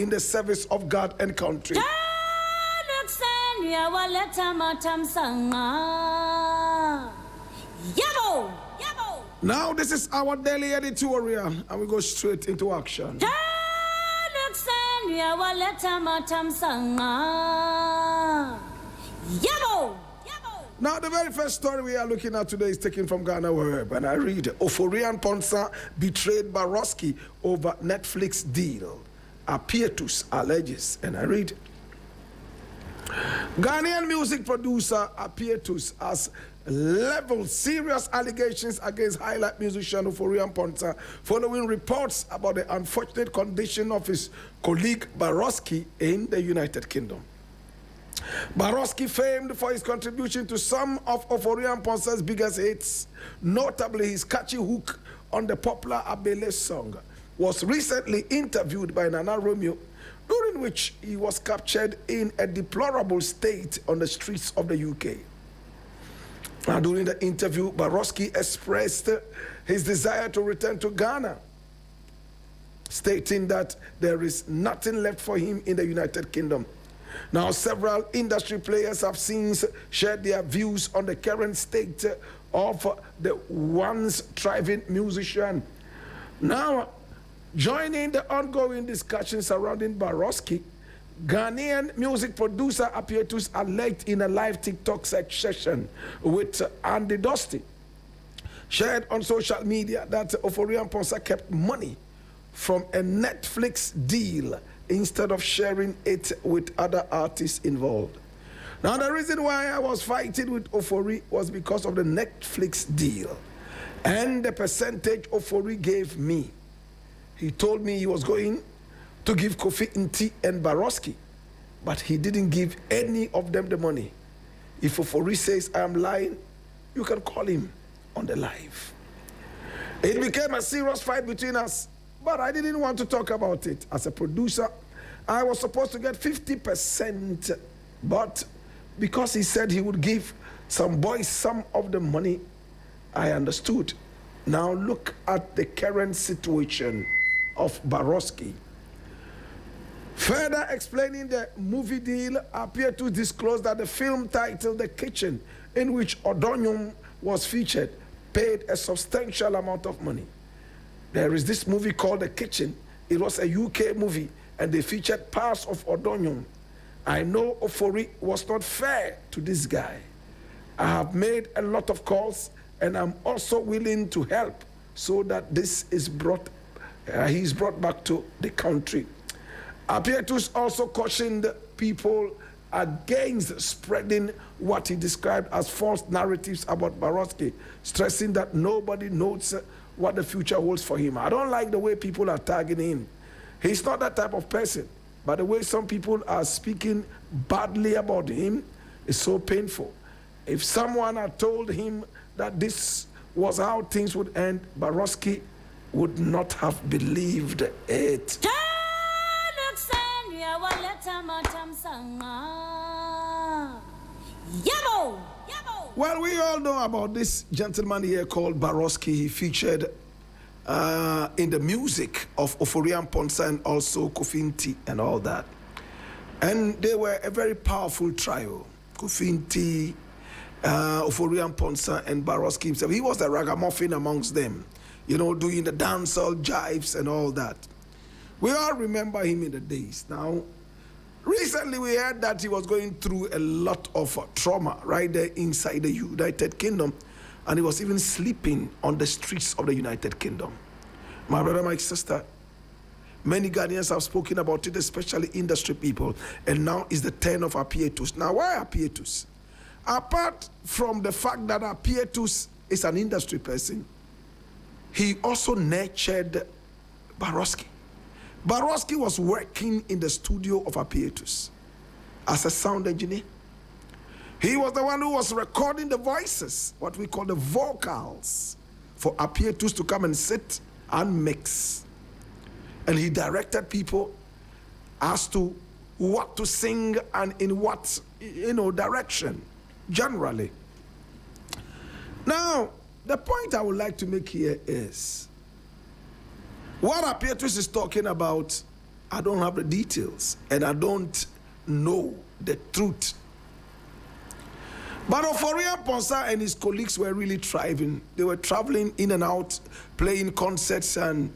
in the service of God and country. Now this is our daily editorial, and we go straight into action. Now, the very first story we are looking at today is taken from Ghana Web, and I read, Ofori Amponsah betrayed Barosky over Netflix deal. Appietus alleges, and I read, Ghanaian music producer Appietus has leveled serious allegations against highlight musician Ofori Amponsah following reports about the unfortunate condition of his colleague Barosky in the United Kingdom. Barosky, famed for his contribution to some of Ofori Amponsah's biggest hits, notably his catchy hook on the popular Abele song, was recently interviewed by Nana Romeo, during which he was captured in a deplorable state on the streets of the UK. Now, during the interview, Barosky expressed his desire to return to Ghana, stating that there is nothing left for him in the United Kingdom. Now, several industry players have since shared their views on the current state of the once thriving musician. Now, joining the ongoing discussion surrounding Barosky, Ghanaian music producer Appietus alleged in a live TikTok session with Andy Dusty, shared on social media that Ofori Amponsah kept money from a Netflix deal instead of sharing it with other artists involved. Now, the reason why I was fighting with Ofori was because of the Netflix deal and the percentage Ofori gave me. He told me he was going to give Kofi Nti and Barosky, but he didn't give any of them the money. If Ofori says I am lying, you can call him on the live. It became a serious fight between us, but I didn't want to talk about it. As a producer, I was supposed to get 50%, but because he said he would give some boys some of the money, I understood. Now look at the current situation of Barosky. Further explaining the movie deal, appeared to disclose that the film titled The Kitchen, in which Odonyum was featured, paid a substantial amount of money. There is this movie called The Kitchen. It was a UK movie, and they featured parts of Odonyum. I know Ofori was not fair to this guy. I have made a lot of calls, and I'm also willing to help so that this is he's brought back to the country. Appietus also cautioned people against spreading what he described as false narratives about Barosky, stressing that nobody knows what the future holds for him. I don't like the way people are tagging him. He's not that type of person, but the way some people are speaking badly about him is so painful. If someone had told him that this was how things would end, Barosky would not have believed it. Well, we all know about this gentleman here called Barosky. He featured in the music of Ofori Amponsah and also Kofi Nti and all that. And they were a very powerful trio. Kofi Nti, Ofori Amponsah, and Barosky himself. He was the ragamuffin amongst them, you know, doing the dancehall jives and all that. We all remember him in the days. Now, recently we heard that he was going through a lot of trauma right there inside the United Kingdom, and he was even sleeping on the streets of the United Kingdom. My brother, my sister, many Ghanaians have spoken about it, especially industry people, and now is the turn of Appietus. Now, why Appietus? Apart from the fact that Appietus is an industry person, he also nurtured Barosky. Barosky was working in the studio of Appietus as a sound engineer. He was the one who was recording the voices, what we call the vocals, for Appietus to come and sit and mix. And he directed people as to what to sing and in what, direction, generally. Now, the point I would like to make here is, what Appietus is talking about I don't have the details, and I don't know the truth. But Ofori Amponsah and his colleagues were really thriving. They were traveling in and out, playing concerts, and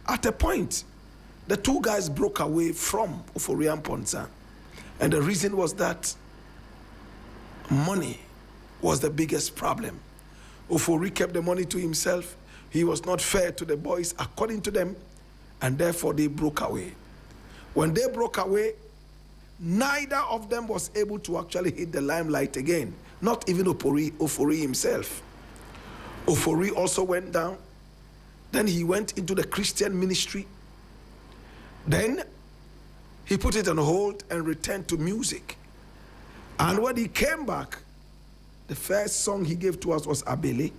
at a point, the two guys broke away from Ofori Amponsah. And the reason was that money was the biggest problem. Ofori kept the money to himself. He was not fair to the boys, according to them, and therefore they broke away. When they broke away, neither of them was able to actually hit the limelight again, not even Ofori himself. Ofori also went down. Then he went into the Christian ministry. Then he put it on hold and returned to music. And when he came back, the first song he gave to us was Abele.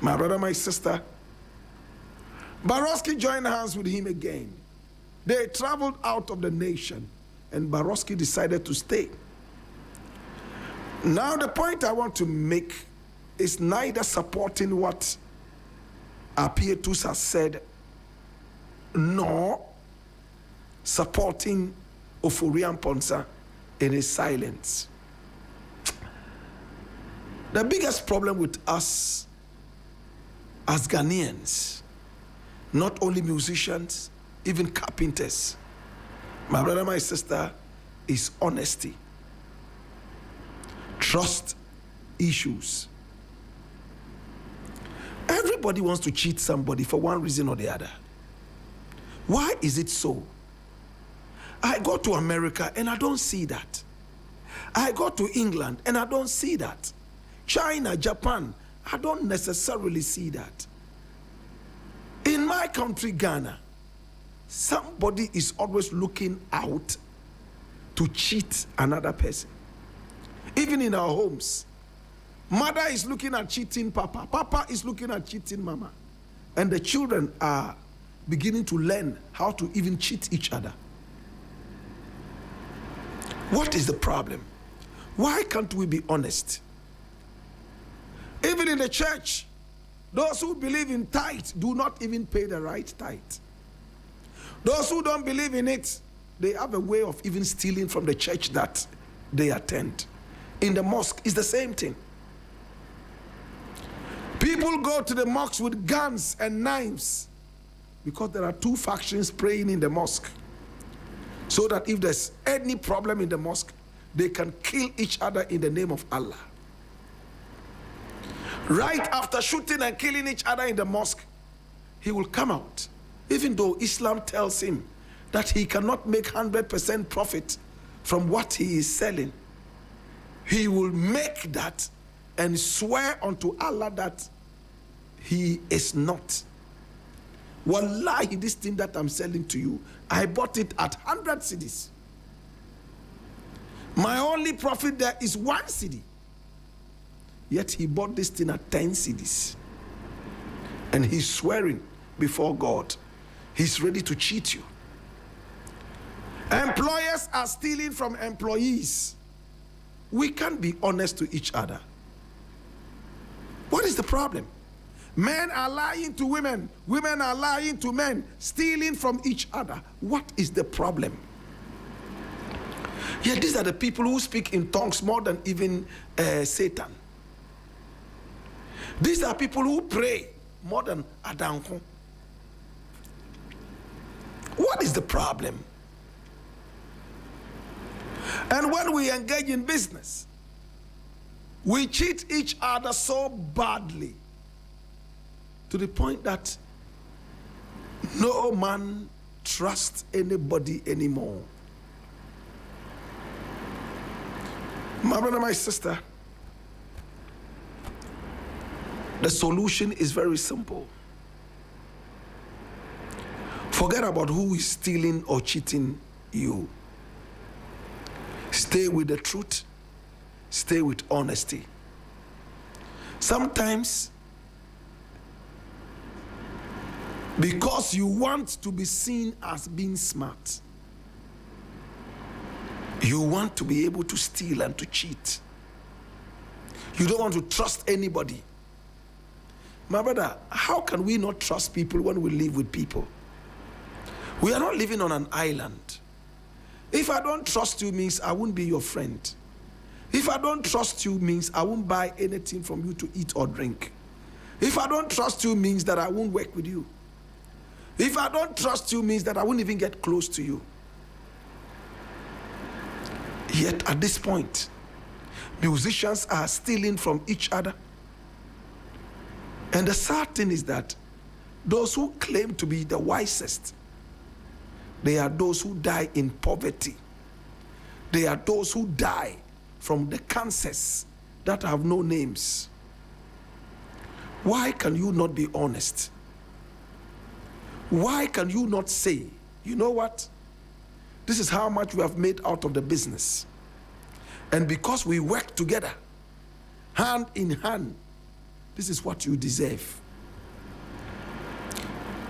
My brother, my sister, Barosky joined hands with him again. They traveled out of the nation, and Barosky decided to stay. Now, the point I want to make is neither supporting what Appietus has said, nor supporting Ofori Amponsah in his silence. The biggest problem with us as Ghanaians, not only musicians, even carpenters, my brother, my sister, is honesty, trust issues. Everybody wants to cheat somebody for one reason or the other. Why is it so? I go to America and I don't see that. I go to England and I don't see that. China, Japan, I don't necessarily see that. In my country, Ghana, somebody is always looking out to cheat another person. Even in our homes, mother is looking at cheating papa, papa is looking at cheating mama, and the children are beginning to learn how to even cheat each other. What is the problem? Why can't we be honest? Even in the church, those who believe in tithe do not even pay the right tithe. Those who don't believe in it, they have a way of even stealing from the church that they attend. In the mosque, it's the same thing. People go to the mosque with guns and knives because there are two factions praying in the mosque. So that if there's any problem in the mosque, they can kill each other in the name of Allah. Right after shooting and killing each other in the mosque, he will come out, even though Islam tells him that he cannot make 100% profit from what he is selling. He will make that and swear unto Allah that he is not. Wallahi, this thing that I'm selling to you, I bought it at 100 cedis. My only profit there is 1 cedi. Yet he bought this thing at 10 cedis. And he's swearing before God. He's ready to cheat you. Employers are stealing from employees. We can't be honest to each other. What is the problem? Men are lying to women. Women are lying to men, stealing from each other. What is the problem? Yeah, these are the people who speak in tongues more than even Satan. These are people who pray more than Adanko. What is the problem? And when we engage in business, we cheat each other so badly to the point that no man trusts anybody anymore. My brother, my sister, the solution is very simple. Forget about who is stealing or cheating you. Stay with the truth. Stay with honesty. Sometimes, because you want to be seen as being smart, you want to be able to steal and to cheat. You don't want to trust anybody. My brother, how can we not trust people when we live with people? We are not living on an island. If I don't trust you means I won't be your friend. If I don't trust you means I won't buy anything from you to eat or drink. If I don't trust you means that I won't work with you. If I don't trust you means that I won't even get close to you. Yet at this point, musicians are stealing from each other. And the sad thing is that those who claim to be the wisest, they are those who die in poverty. They are those who die from the cancers that have no names. Why can you not be honest? Why can you not say, you know what? This is how much we have made out of the business. And because we work together, hand in hand, this is what you deserve.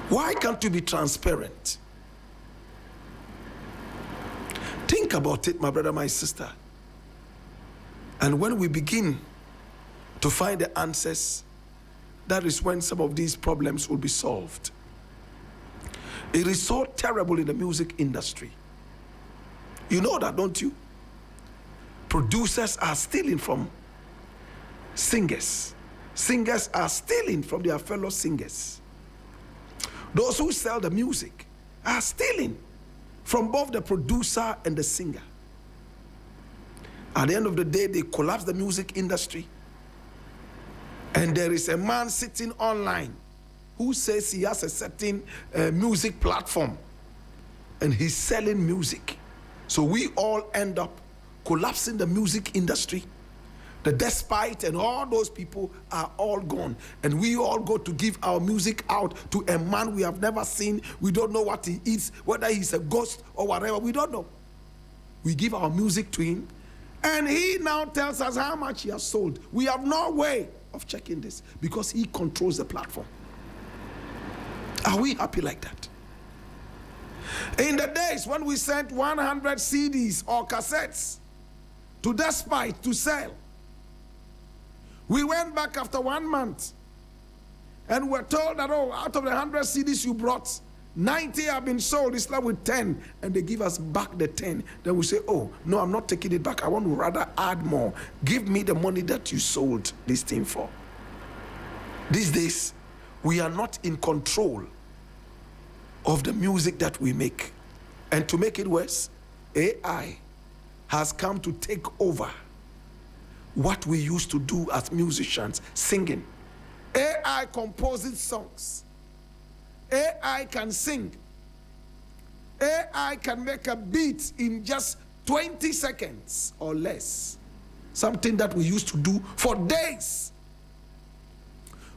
Why can't you be transparent? Think about it, my brother, my sister. And when we begin to find the answers, that is when some of these problems will be solved. It is so terrible in the music industry. You know that, don't you? Producers are stealing from singers. Singers are stealing from their fellow singers. Those who sell the music are stealing from both the producer and the singer. At the end of the day, they collapse the music industry. And there is a man sitting online who says he has a certain music platform and he's selling music. So we all end up collapsing the music industry. The Despite and all those people are all gone. And we all go to give our music out to a man we have never seen. We don't know what he is, whether he's a ghost or whatever. We don't know. We give our music to him. And he now tells us how much he has sold. We have no way of checking this because he controls the platform. Are we happy like that? In the days when we sent 100 CDs or cassettes to Despite to sell, we went back after 1 month and were told that, oh, out of the 100 CDs you brought, 90 have been sold. It's left with 10, and they give us back the 10. Then we say, oh, no, I'm not taking it back. I want to rather add more. Give me the money that you sold this thing for. These days, we are not in control of the music that we make. And to make it worse, AI has come to take over what we used to do as musicians, singing. AI composes songs. AI can sing. AI can make a beat in just 20 seconds or less. Something that we used to do for days.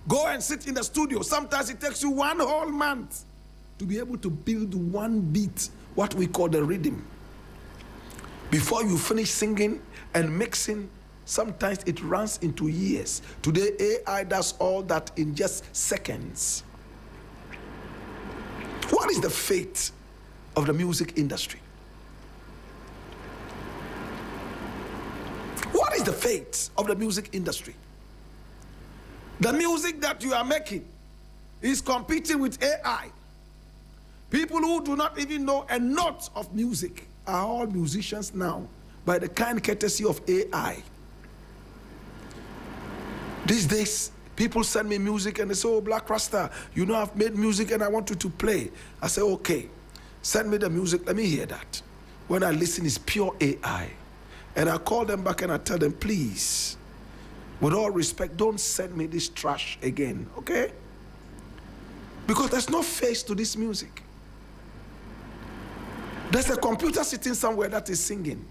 Go and sit in the studio. Sometimes it takes you 1 whole month to be able to build one beat, what we call the rhythm. Before you finish singing and mixing, sometimes it runs into years. Today, AI does all that in just seconds. What is the fate of the music industry? What is the fate of the music industry? The music that you are making is competing with AI. People who do not even know a note of music are all musicians now by the kind courtesy of AI. These days, people send me music and they say, oh, Blakk Rasta, you know I've made music and I want you to play. I say, okay, send me the music, let me hear that. When I listen, it's pure AI. And I call them back and I tell them, please, with all respect, don't send me this trash again, okay? Because there's no face to this music. There's a computer sitting somewhere that is singing.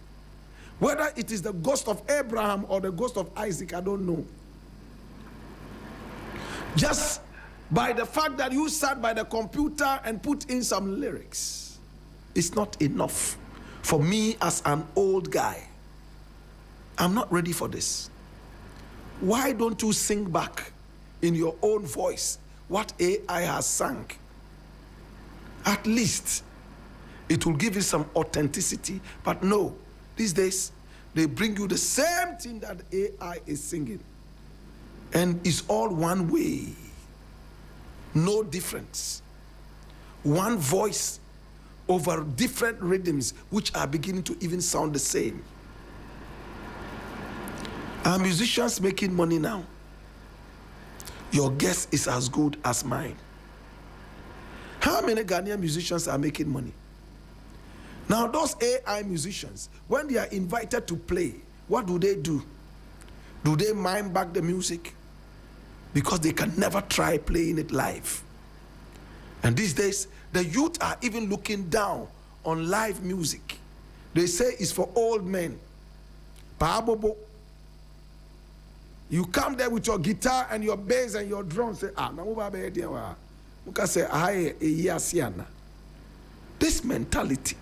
Whether it is the ghost of Abraham or the ghost of Isaac, I don't know. Just by the fact that you sat by the computer and put in some lyrics, it's not enough for me as an old guy. I'm not ready for this. Why don't you sing back in your own voice what AI has sung? At least it will give you some authenticity. But no, these days, they bring you the same thing that AI is singing. And it's all one way. No difference. One voice over different rhythms which are beginning to even sound the same. Are musicians making money now? Your guess is as good as mine. How many Ghanaian musicians are making money? Now, those AI musicians, when they are invited to play, what do? Do they mime back the music? Because they can never try playing it live. And these days, the youth are even looking down on live music. They say it's for old men. Pabobo. You come there with your guitar and your bass and your drums, say, this mentality.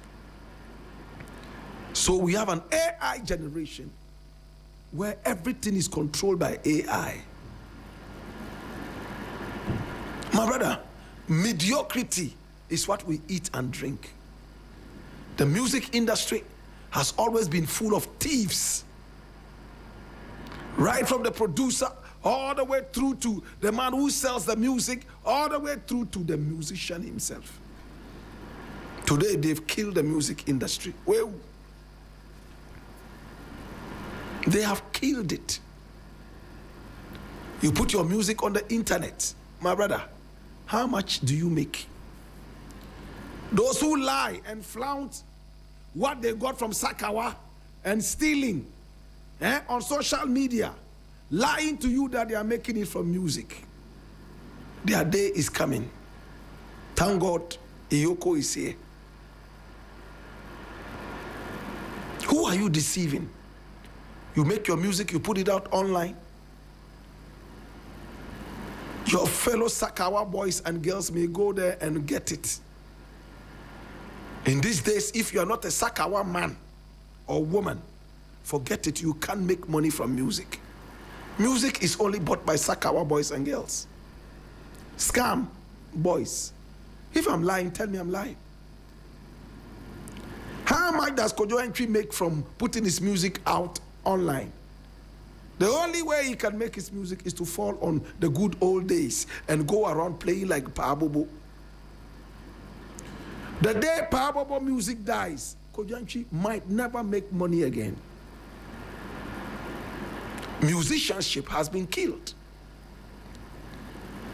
So we have an AI generation where everything is controlled by AI. My brother, mediocrity is what we eat and drink. The music industry has always been full of thieves. Right from the producer, all the way through to the man who sells the music, all the way through to the musician himself. Today, they've killed the music industry. Well, they have killed it. You put your music on the internet, my brother, how much do you make? Those who lie and flaunt what they got from Sakawa and stealing on social media, lying to you that they are making it from music. Their day is coming. Thank God, Iyoko is here. Who are you deceiving? You make your music, you put it out online. Your fellow Sakawa boys and girls may go there and get it. In these days, if you are not a Sakawa man or woman, forget it, you can't make money from music. Music is only bought by Sakawa boys and girls. Scam boys. If I'm lying, tell me I'm lying. How much does Kojo Entry make from putting his music out online? The only way he can make his music is to fall on the good old days and go around playing like Pabobo. The day Pabobo music dies, Kojo Entry might never make money again. Musicianship has been killed.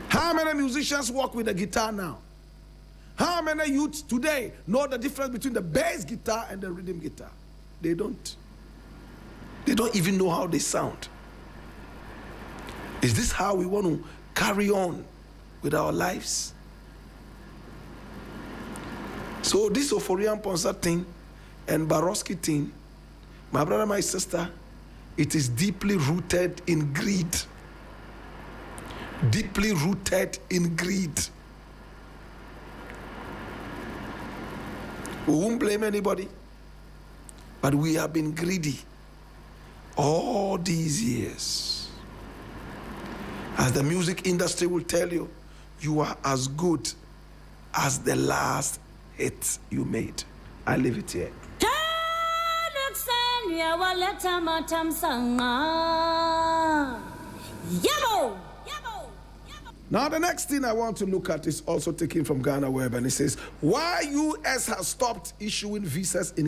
How many musicians work with a guitar now? How many youths today know the difference between the bass guitar and the rhythm guitar? They don't. They don't even know how they sound. Is this how we want to carry on with our lives? So this Ofori Amponsah thing and Barosky thing, my brother, my sister, it is deeply rooted in greed. Deeply rooted in greed. We won't blame anybody, but we have been greedy all these years. As the music industry will tell you, you are as good as the last hit you made. I leave it here. Now, the next thing I want to look at is also taken from Ghana Web, and it says, why US has stopped issuing visas in